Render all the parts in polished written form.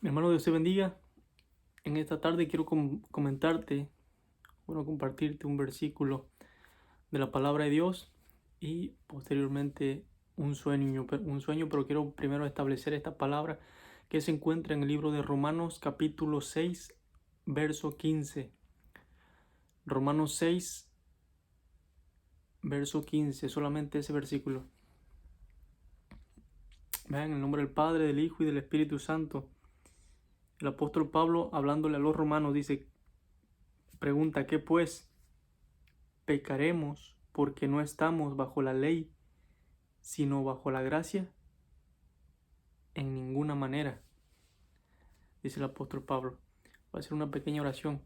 Mi hermano, Dios te bendiga. En esta tarde quiero compartirte un versículo de la palabra de Dios y posteriormente un sueño, pero quiero primero establecer esta palabra que se encuentra en el libro de Romanos capítulo 6, verso 15. Romanos 6, verso 15, solamente ese versículo. Vean, en el nombre del Padre, del Hijo y del Espíritu Santo. El apóstol Pablo, hablándole a los romanos, pregunta, ¿qué pues? ¿Pecaremos porque no estamos bajo la ley, sino bajo la gracia? En ninguna manera, dice el apóstol Pablo. Voy a hacer una pequeña oración.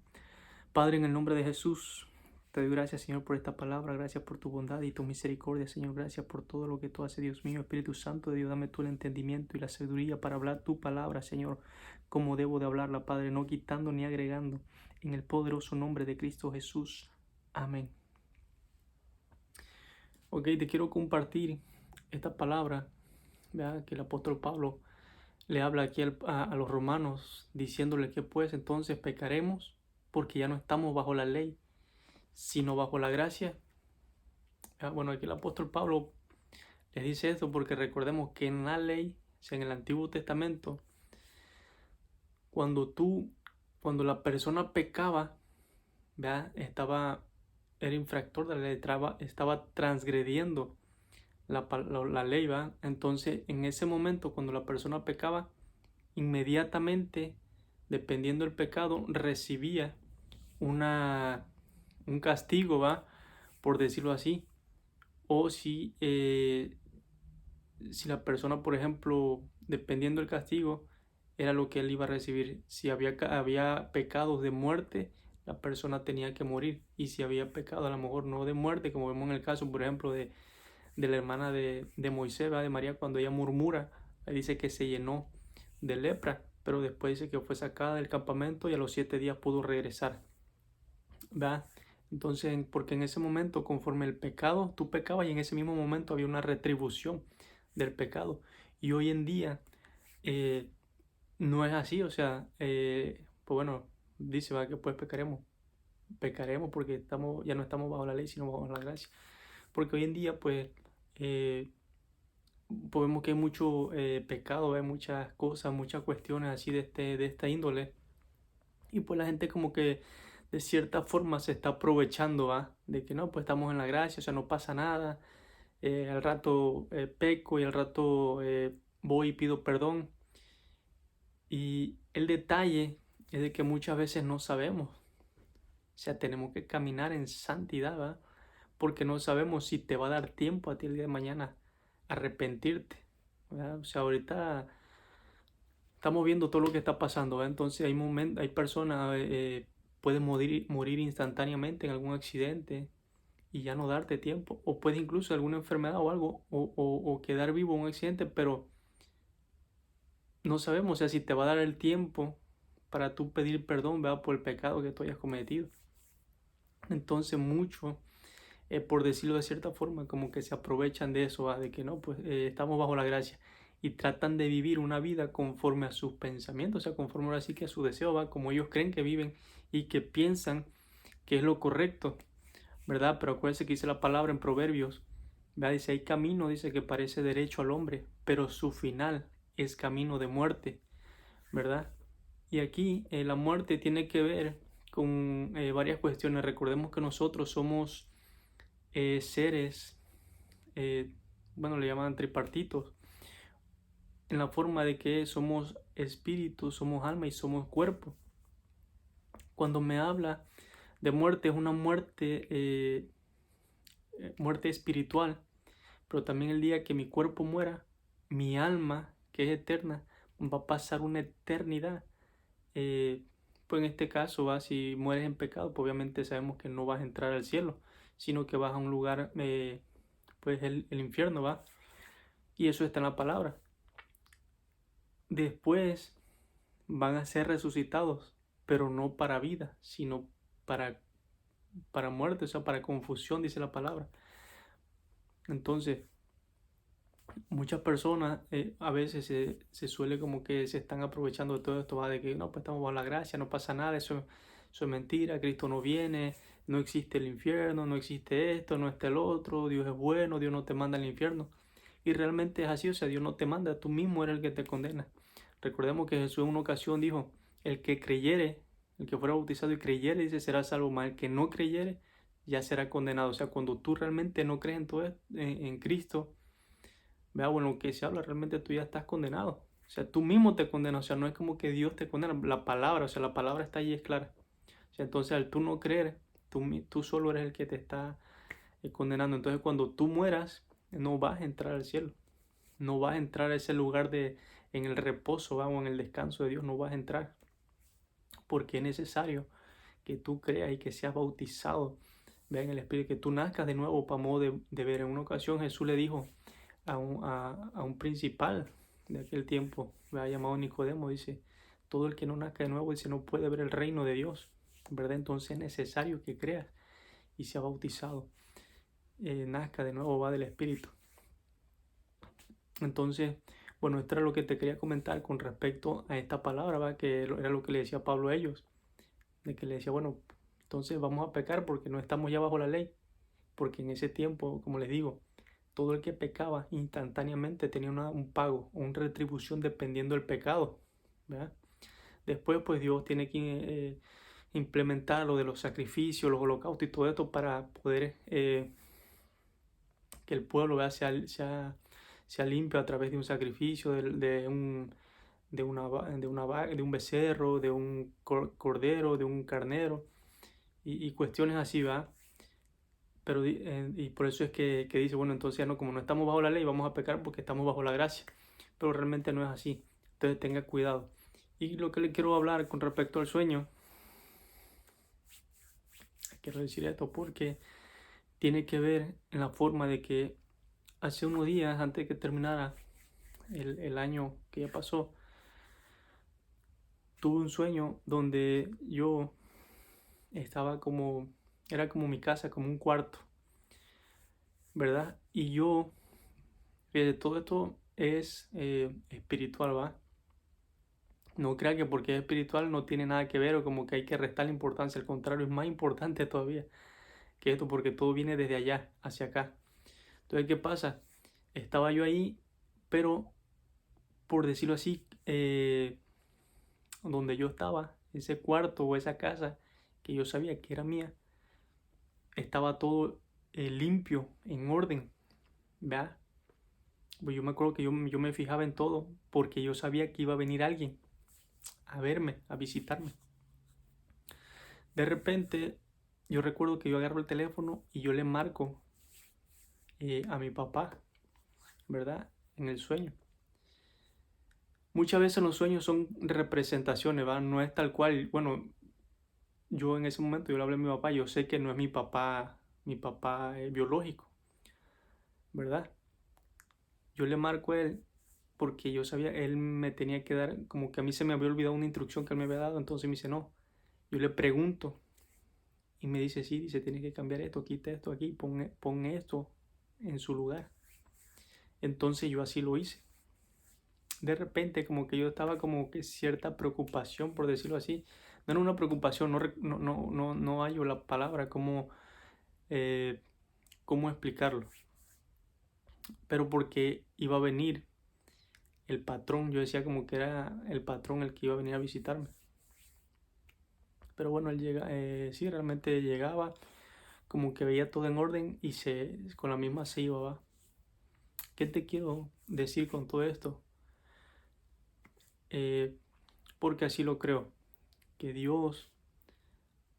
Padre, en el nombre de Jesús, te doy gracias, Señor, por esta palabra. Gracias por tu bondad y tu misericordia, Señor. Gracias por todo lo que tú haces, Dios mío. Espíritu Santo de Dios, dame tú el entendimiento y la sabiduría para hablar tu palabra, Señor, como debo de hablarla, Padre, no quitando ni agregando. En el poderoso nombre de Cristo Jesús. Amén. Ok, te quiero compartir esta palabra, ¿verdad? Que el apóstol Pablo le habla aquí a los romanos, diciéndole que pues entonces pecaremos porque ya no estamos bajo la ley, sino bajo la gracia. Bueno, aquí el apóstol Pablo les dice esto porque recordemos que en la ley, o sea, en el Antiguo Testamento, cuando la persona pecaba, ¿verdad? Era infractor de la ley, estaba transgrediendo la ley, ¿va? Entonces, en ese momento, cuando la persona pecaba, inmediatamente, dependiendo del pecado, recibía una, un castigo, ¿va? Por decirlo así. O si la persona, por ejemplo, dependiendo del castigo, era lo que él iba a recibir. Si había pecados de muerte, la persona tenía que morir. Y si había pecado, a lo mejor no de muerte, como vemos en el caso, por ejemplo, de la hermana de Moisés, ¿verdad? De María, cuando ella murmura, dice que se llenó de lepra, pero después dice que fue sacada del campamento y a los 7 días pudo regresar, ¿verdad? Entonces, porque en ese momento, conforme el pecado, tú pecabas y en ese mismo momento había una retribución del pecado. Y hoy en día no es así, o sea, pues bueno, dice, ¿verdad? Que pues pecaremos porque ya no estamos bajo la ley, sino bajo la gracia. Porque hoy en día, eh, vemos que hay mucho pecado, hay muchas cosas, muchas cuestiones así de esta índole. Y pues la gente como que de cierta forma se está aprovechando, ¿va? De que no, pues estamos en la gracia, o sea, no pasa nada. Al rato peco y al rato voy y pido perdón. Y el detalle es de que muchas veces no sabemos. O sea, tenemos que caminar en santidad, ¿va? Porque no sabemos si te va a dar tiempo a ti el día de mañana arrepentirte, ¿verdad? O sea, ahorita estamos viendo todo lo que está pasando, ¿verdad? Entonces hay personas, pueden morir instantáneamente en algún accidente y ya no darte tiempo, o puede incluso alguna enfermedad o algo, o quedar vivo en un accidente, pero no sabemos, o sea, si te va a dar el tiempo para tú pedir perdón, ¿verdad? Por el pecado que tú hayas cometido. Entonces por decirlo de cierta forma, como que se aprovechan de eso, ¿va? De que no, pues estamos bajo la gracia y tratan de vivir una vida conforme a sus pensamientos, o sea, conforme ahora sí que a su deseo, ¿va? Como ellos creen que viven y que piensan que es lo correcto, ¿verdad? Pero acuérdense que dice la palabra en Proverbios, ¿verdad? Dice, hay camino, dice que parece derecho al hombre, pero su final es camino de muerte, ¿verdad? Y aquí la muerte tiene que ver con varias cuestiones. Recordemos que nosotros somos seres, eh, bueno, le llaman tripartitos, en la forma de que somos espíritu, somos alma y somos cuerpo. Cuando me habla de muerte, es una muerte espiritual, pero también el día que mi cuerpo muera, mi alma, que es eterna, va a pasar una eternidad. Eh, pues en este caso, si mueres en pecado, pues obviamente sabemos que no vas a entrar al cielo, sino que vas a un lugar, pues el infierno, ¿va? Y eso está en la palabra. Después van a ser resucitados, pero no para vida, sino para, para muerte, o sea, para confusión, dice la palabra. Entonces, muchas personas a veces se suele como que se están aprovechando de todo esto, ¿va? De que no, pues estamos bajo la gracia, no pasa nada, eso es mentira, Cristo no viene, no existe el infierno, no existe esto, no está el otro, Dios es bueno, Dios no te manda al infierno. Y realmente es así, o sea, Dios no te manda, tú mismo eres el que te condena. Recordemos que Jesús en una ocasión dijo, el que creyere, el que fuera bautizado y creyere, dice, será salvo, mas el que no creyere, ya será condenado. O sea, cuando tú realmente no crees en todo en Cristo, vea, bueno, lo que se habla, realmente tú ya estás condenado. O sea, tú mismo te condenas. O sea, no es como que Dios te condena. La palabra, o sea, la palabra está ahí, es clara. O sea, entonces al tú no creer, tú solo eres el que te está condenando. Entonces cuando tú mueras, no vas a entrar al cielo. No vas a entrar a ese lugar en el reposo, o en el descanso de Dios. No vas a entrar. Porque es necesario que tú creas y que seas bautizado. Vean el Espíritu, que tú nazcas de nuevo para modo de ver. En una ocasión Jesús le dijo a un principal de aquel tiempo, me ha llamado Nicodemo, dice, todo el que no nazca de nuevo, dice, no puede ver el reino de Dios, ¿verdad? Entonces es necesario que creas y sea bautizado, nazca de nuevo, va del Espíritu. Entonces, bueno, esto era lo que te quería comentar con respecto a esta palabra, ¿va? Que era lo que le decía Pablo a ellos, de que le decía, bueno, entonces vamos a pecar porque no estamos ya bajo la ley, porque en ese tiempo, como les digo, todo el que pecaba instantáneamente tenía un pago, una retribución dependiendo del pecado, ¿verdad? Después, pues Dios tiene que implementar lo de los sacrificios, los holocaustos y todo esto para poder que el pueblo, ¿verdad? Sea limpio a través de un sacrificio, de un becerro, de un cordero, de un carnero y cuestiones así, ¿va? Pero y por eso es que dice, bueno, entonces ya no, como no estamos bajo la ley, vamos a pecar porque estamos bajo la gracia. Pero realmente no es así. Entonces tenga cuidado. Y lo que le quiero hablar con respecto al sueño, quiero decir esto porque tiene que ver en la forma de que hace unos días, antes de que terminara el año que ya pasó, tuve un sueño donde yo estaba como, era como mi casa, como un cuarto, ¿verdad? Y yo, todo esto es espiritual, ¿va? No crea que porque es espiritual no tiene nada que ver o como que hay que restarle importancia. Al contrario, es más importante todavía que esto porque todo viene desde allá hacia acá. Entonces, ¿qué pasa? Estaba yo ahí, pero por decirlo así, donde yo estaba, ese cuarto o esa casa que yo sabía que era mía, estaba todo limpio, en orden, ¿verdad? Pues yo me acuerdo que yo me fijaba en todo porque yo sabía que iba a venir alguien a verme, a visitarme. De repente, yo recuerdo que yo agarro el teléfono y yo le marco a mi papá, ¿verdad? En el sueño. Muchas veces los sueños son representaciones, ¿va? No es tal cual. Bueno, yo en ese momento yo le hablé a mi papá, yo sé que no es mi papá biológico, ¿verdad? Yo le marco a él porque yo sabía, él me tenía que dar, como que a mí se me había olvidado una instrucción que él me había dado, entonces me dice, no. Yo le pregunto y me dice, sí, dice, tienes que cambiar esto, quita esto aquí, pon esto en su lugar. Entonces yo así lo hice. De repente como que yo estaba como que cierta preocupación, por decirlo así. No era una preocupación, no hallo la palabra, eh, cómo explicarlo. Pero porque iba a venir el patrón, yo decía como que era el patrón el que iba a venir a visitarme. Pero bueno, él llega, sí, realmente llegaba, como que veía todo en orden y con la misma se iba, ¿va? ¿Qué te quiero decir con todo esto? Eh, porque así lo creo, que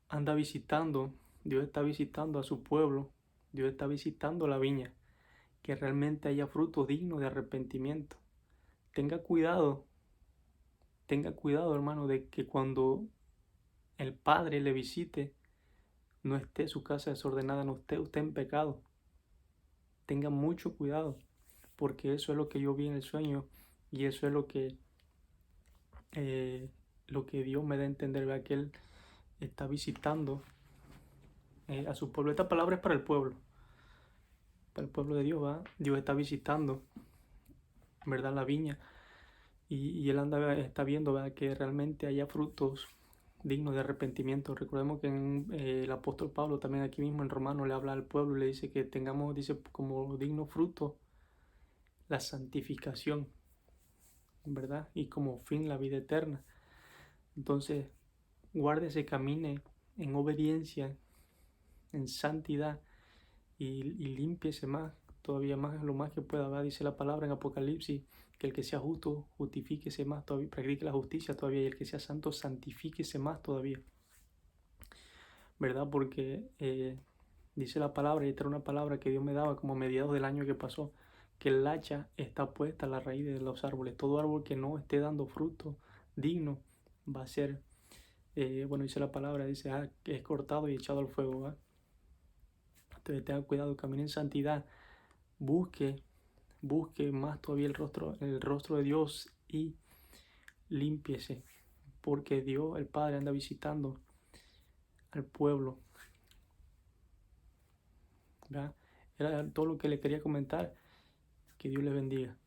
anda visitando, Dios está visitando a su pueblo, Dios está visitando la viña, que realmente haya frutos dignos de arrepentimiento. Tenga tenga cuidado, hermano, de que cuando el Padre le visite, no esté su casa desordenada, no esté usted en pecado. Tenga mucho cuidado, porque eso es lo que yo vi en el sueño y eso es lo que Dios me da a entender, ¿verdad? Que Él está visitando a su pueblo. Esta palabra es para el pueblo de Dios, ¿va? Dios está visitando. ¿verdad? La viña. Y él está viendo, ¿verdad? Que realmente haya frutos dignos de arrepentimiento. Recordemos que el apóstol Pablo también aquí mismo en Romanos le habla al pueblo y le dice que tengamos, dice, como digno fruto la santificación, ¿verdad? Y como fin la vida eterna. Entonces, guárdese, camine en obediencia, en santidad y límpiese más, todavía más, lo más que pueda, ¿verdad? Dice la palabra en Apocalipsis, que el que sea justo, justifíquese más todavía, practique la justicia todavía, y el que sea santo, santifíquese más todavía, ¿verdad? Porque dice la palabra, y esta era una palabra que Dios me daba como a mediados del año que pasó, que el hacha está puesta a la raíz de los árboles. Todo árbol que no esté dando fruto digno va a ser, bueno, dice la palabra, dice, que es cortado y echado al fuego, ¿verdad? Entonces tenga cuidado, camine en santidad, busque más todavía el rostro de Dios y límpiese, porque Dios, el Padre, anda visitando al pueblo, ¿verdad? Era todo lo que le quería comentar. Que Dios les bendiga.